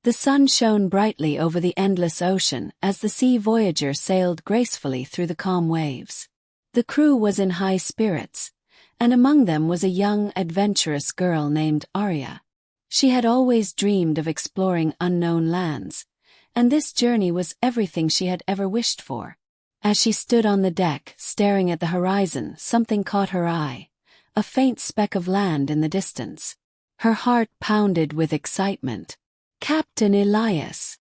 The sun shone brightly over the endless ocean as the Sea Voyager sailed gracefully through the calm waves. The crew was in high spirits, and among them was a young, adventurous girl named Aria. She had always dreamed of exploring unknown lands, and this journey was everything she had ever wished for. As she stood on the deck, staring at the horizon, something caught her eye, a faint speck of land in the distance. Her heart pounded with excitement. "Captain Elias!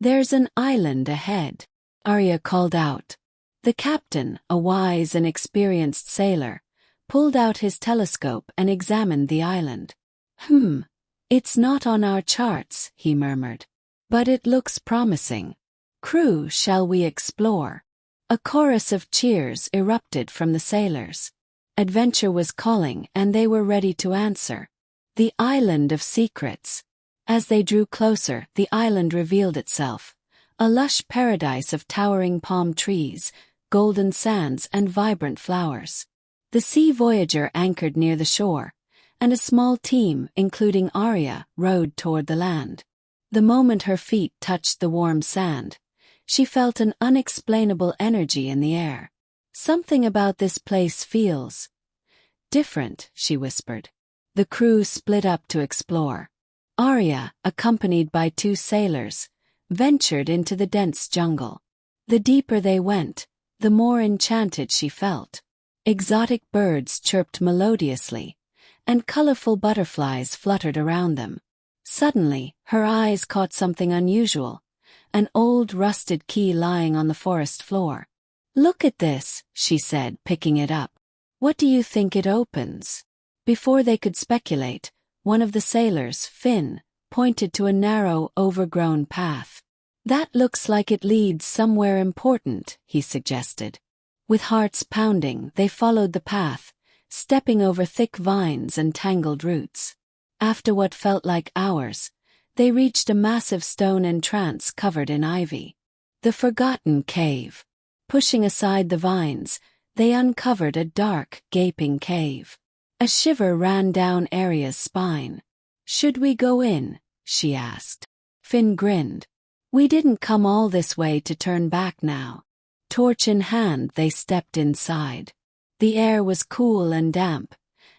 There's an island ahead," Aria called out. The captain, a wise and experienced sailor, pulled out his telescope and examined the island. It's not on our charts," he murmured. "But it looks promising. Crew, shall we explore?" A chorus of cheers erupted from the sailors. Adventure was calling and they were ready to answer. The Island of Secrets. As they drew closer, the island revealed itself, a lush paradise of towering palm trees, golden sands and vibrant flowers. The Sea Voyager anchored near the shore, and a small team, including Aria, rowed toward the land. The moment her feet touched the warm sand, she felt an unexplainable energy in the air. "Something about this place feels different," she whispered. The crew split up to explore. Aria, accompanied by 2 sailors, ventured into the dense jungle. The deeper they went, the more enchanted she felt. Exotic birds chirped melodiously, and colorful butterflies fluttered around them. Suddenly, her eyes caught something unusual, an old rusted key lying on the forest floor. "Look at this," she said, picking it up. "What do you think it opens?" Before they could speculate, one of the sailors, Finn, pointed to a narrow, overgrown path. "That looks like it leads somewhere important," he suggested. With hearts pounding, they followed the path, stepping over thick vines and tangled roots. After what felt like hours, they reached a massive stone entrance covered in ivy. The Forgotten Cave. Pushing aside the vines, they uncovered a dark, gaping cave. A shiver ran down Aria's spine. "Should we go in?" she asked. Finn grinned. "We didn't come all this way to turn back now." Torch in hand, they stepped inside. The air was cool and damp,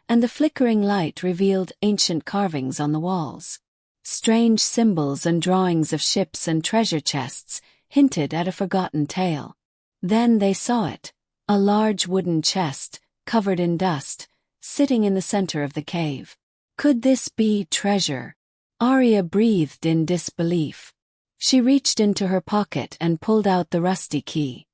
and the flickering light revealed ancient carvings on the walls. Strange symbols and drawings of ships and treasure chests hinted at a forgotten tale. Then they saw it, a large wooden chest, covered in dust, sitting in the center of the cave. Could this be treasure? Aria breathed in disbelief. She reached into her pocket and pulled out the rusty key.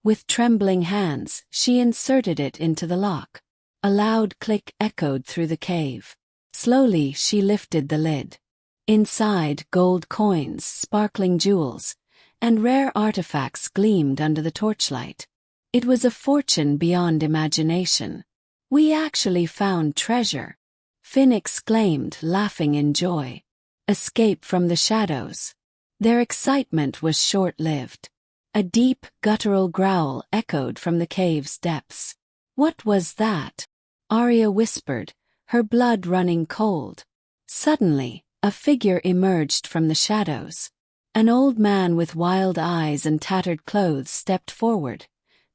With trembling hands, she inserted it into the lock. A loud click echoed through the cave. Slowly, she lifted the lid. Inside, gold coins, sparkling jewels, and rare artifacts gleamed under the torchlight. It was a fortune beyond imagination. "We actually found treasure," Finn exclaimed, laughing in joy. Escape from the shadows. Their excitement was short-lived. A deep, guttural growl echoed from the cave's depths. "What was that?" Aria whispered, her blood running cold. Suddenly, a figure emerged from the shadows. An old man with wild eyes and tattered clothes stepped forward,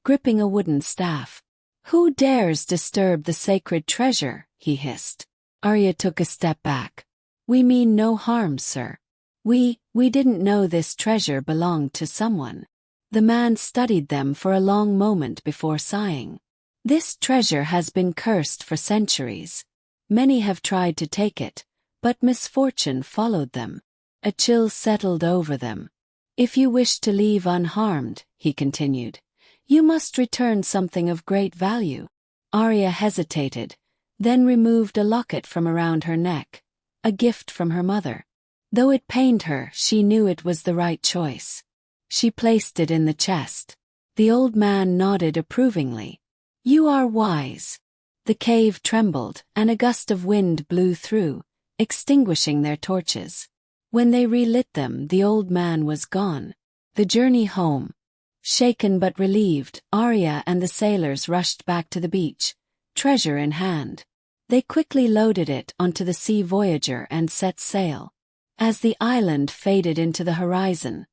gripping a wooden staff. "Who dares disturb the sacred treasure?" he hissed. Aria took a step back. "We mean no harm, sir. We didn't know this treasure belonged to someone." The man studied them for a long moment before sighing. "This treasure has been cursed for centuries. Many have tried to take it, but misfortune followed them." A chill settled over them. "If you wish to leave unharmed," he continued, "you must return something of great value." Aria hesitated, then removed a locket from around her neck, a gift from her mother. Though it pained her, she knew it was the right choice. She placed it in the chest. The old man nodded approvingly. "You are wise." The cave trembled, and a gust of wind blew through, extinguishing their torches. When they relit them, the old man was gone. The journey home. Shaken but relieved, Aria and the sailors rushed back to the beach, treasure in hand. They quickly loaded it onto the Sea Voyager and set sail. As the island faded into the horizon,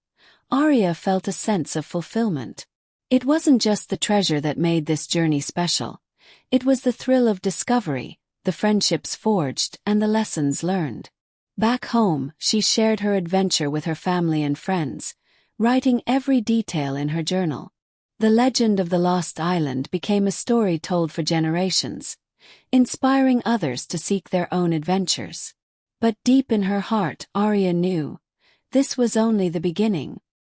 Aria felt a sense of fulfillment. It wasn't just the treasure that made this journey special. It was the thrill of discovery, the friendships forged, and the lessons learned. Back home, she shared her adventure with her family and friends, writing every detail in her journal. The legend of the Lost Island became a story told for generations, inspiring others to seek their own adventures. But deep in her heart, Aria knew this was only the beginning.